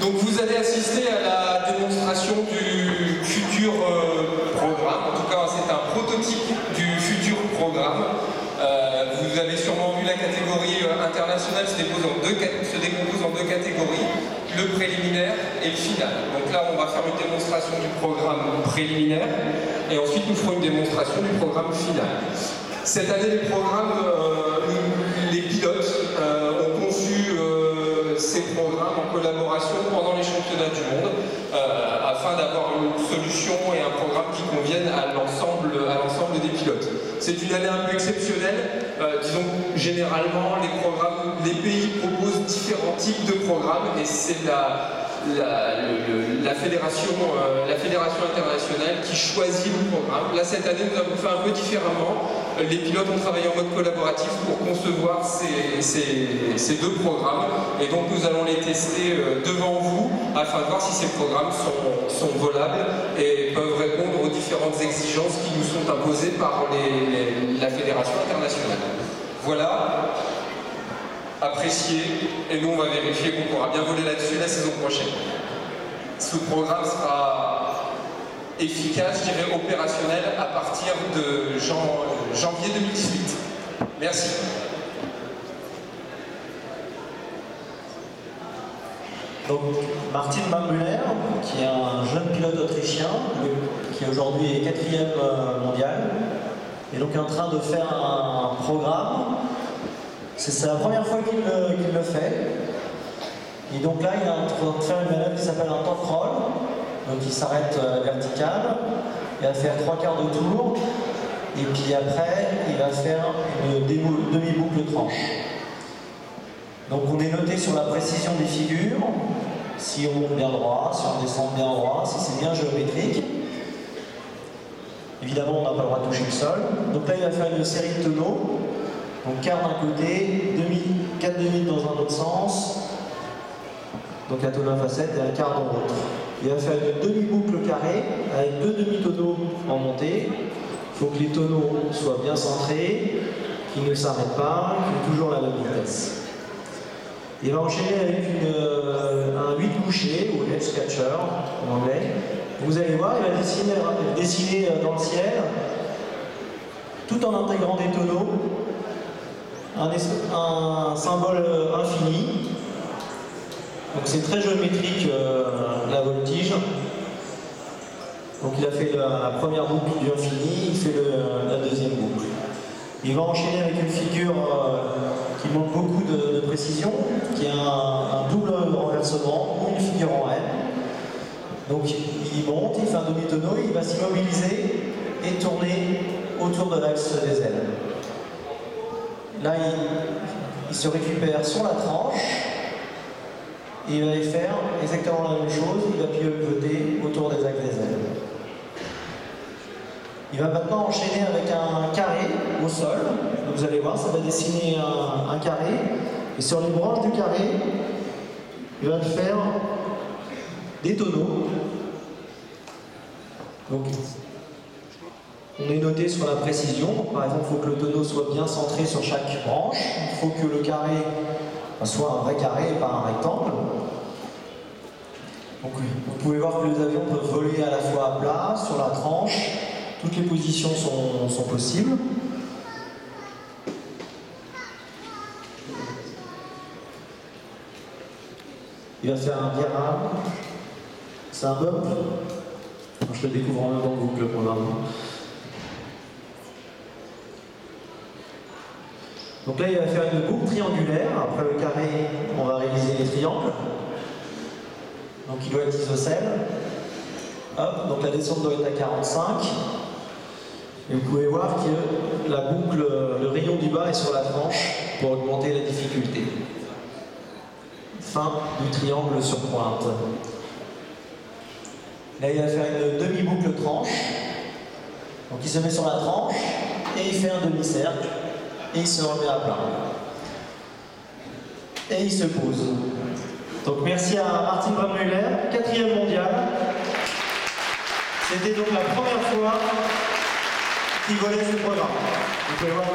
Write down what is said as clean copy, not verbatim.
Donc vous allez assister à la démonstration du futur programme. En tout cas, c'est un prototype du futur programme. Vous avez sûrement vu la catégorie internationale se décompose en deux catégories, le préliminaire et le final. Donc là, on va faire une démonstration du programme préliminaire et ensuite nous ferons une démonstration du programme final. Cette année, les pilotes ont conçu ces programmes en collaboration pendant les championnats du monde afin d'avoir une solution et un programme qui conviennent à l'ensemble des pilotes. C'est une année un peu exceptionnelle. Disons que généralement, les pays proposent différents types de programmes et c'est la fédération internationale qui choisit le programme. Là, cette année, nous avons fait un peu différemment. Les pilotes ont travaillé en mode collaboratif pour concevoir ces deux programmes. Et donc, nous allons les tester devant vous afin de voir si ces programmes sont volables et peuvent répondre aux différentes exigences qui nous sont imposées par la fédération internationale. Voilà. Apprécié, et nous on va vérifier qu'on pourra bien voler là-dessus la saison prochaine. Ce programme sera efficace, je dirais opérationnel, à partir de janvier 2018. Merci. Donc Martin Mann-Müller, qui est un jeune pilote autrichien, qui aujourd'hui est 4e mondial, est donc en train de faire un programme. C'est la première fois qu'il le fait. Et donc là, il est en train de faire une manœuvre qui s'appelle un top roll. Donc il s'arrête à la verticale, il va faire 3/4 de tour, et puis après, il va faire une demi-boucle tranche. Donc on est noté sur la précision des figures, si on monte bien droit, si on descend bien droit, si c'est bien géométrique. Évidemment, on n'a pas le droit de toucher le sol. Donc là, il va faire une série de tonneaux. Donc quart d'un côté, 4 demi dans un autre sens, donc un tonneau à facettes et un quart dans l'autre. Il va faire une demi-boucle carrée avec 2 demi-tonneaux en montée. Il faut que les tonneaux soient bien centrés, qu'ils ne s'arrêtent pas, qu'ils aient toujours la même vitesse. Il va enchaîner avec un 8 couché, ou head scratcher en anglais. Vous allez voir, il va dessiner dans le ciel, tout en intégrant des tonneaux, un symbole infini. Donc c'est très géométrique la voltige. Donc il a fait la première boucle du infini, il fait la deuxième boucle. Il va enchaîner avec une figure qui montre beaucoup de précision, qui est un double renversement ou une figure en N. Donc il monte, il fait un demi-tonneau, il va s'immobiliser et tourner autour de l'axe des ailes. Là, il se récupère sur la tranche et il va aller faire exactement la même chose, il va pivoter autour des axes des ailes. Il va maintenant enchaîner avec un carré au sol. Donc vous allez voir, ça va dessiner un carré. Et sur les branches du carré, il va faire des tonneaux. Donc, on est noté sur la précision. Par exemple, il faut que le tonneau soit bien centré sur chaque branche. Il faut que le carré soit un vrai carré et pas un rectangle. Donc, vous pouvez voir que les avions peuvent voler à la fois à plat, sur la tranche. Toutes les positions sont possibles. Il va faire un diagramme. C'est un bump. Je le découvre en même temps que vous, le programme. Donc là, il va faire une boucle triangulaire. Après le carré, on va réaliser les triangles. Donc il doit être isocèle. Hop, donc la descente doit être à 45. Et vous pouvez voir que la boucle, le rayon du bas est sur la tranche pour augmenter la difficulté. Fin du triangle sur pointe. Là, il va faire une demi-boucle tranche. Donc il se met sur la tranche et il fait un demi-cercle et il se remet à plat. Et il se pose. Donc merci à Martin Mann-Müller, 4e mondial. C'était donc la première fois qu'il volait ce programme. Vous pouvez voir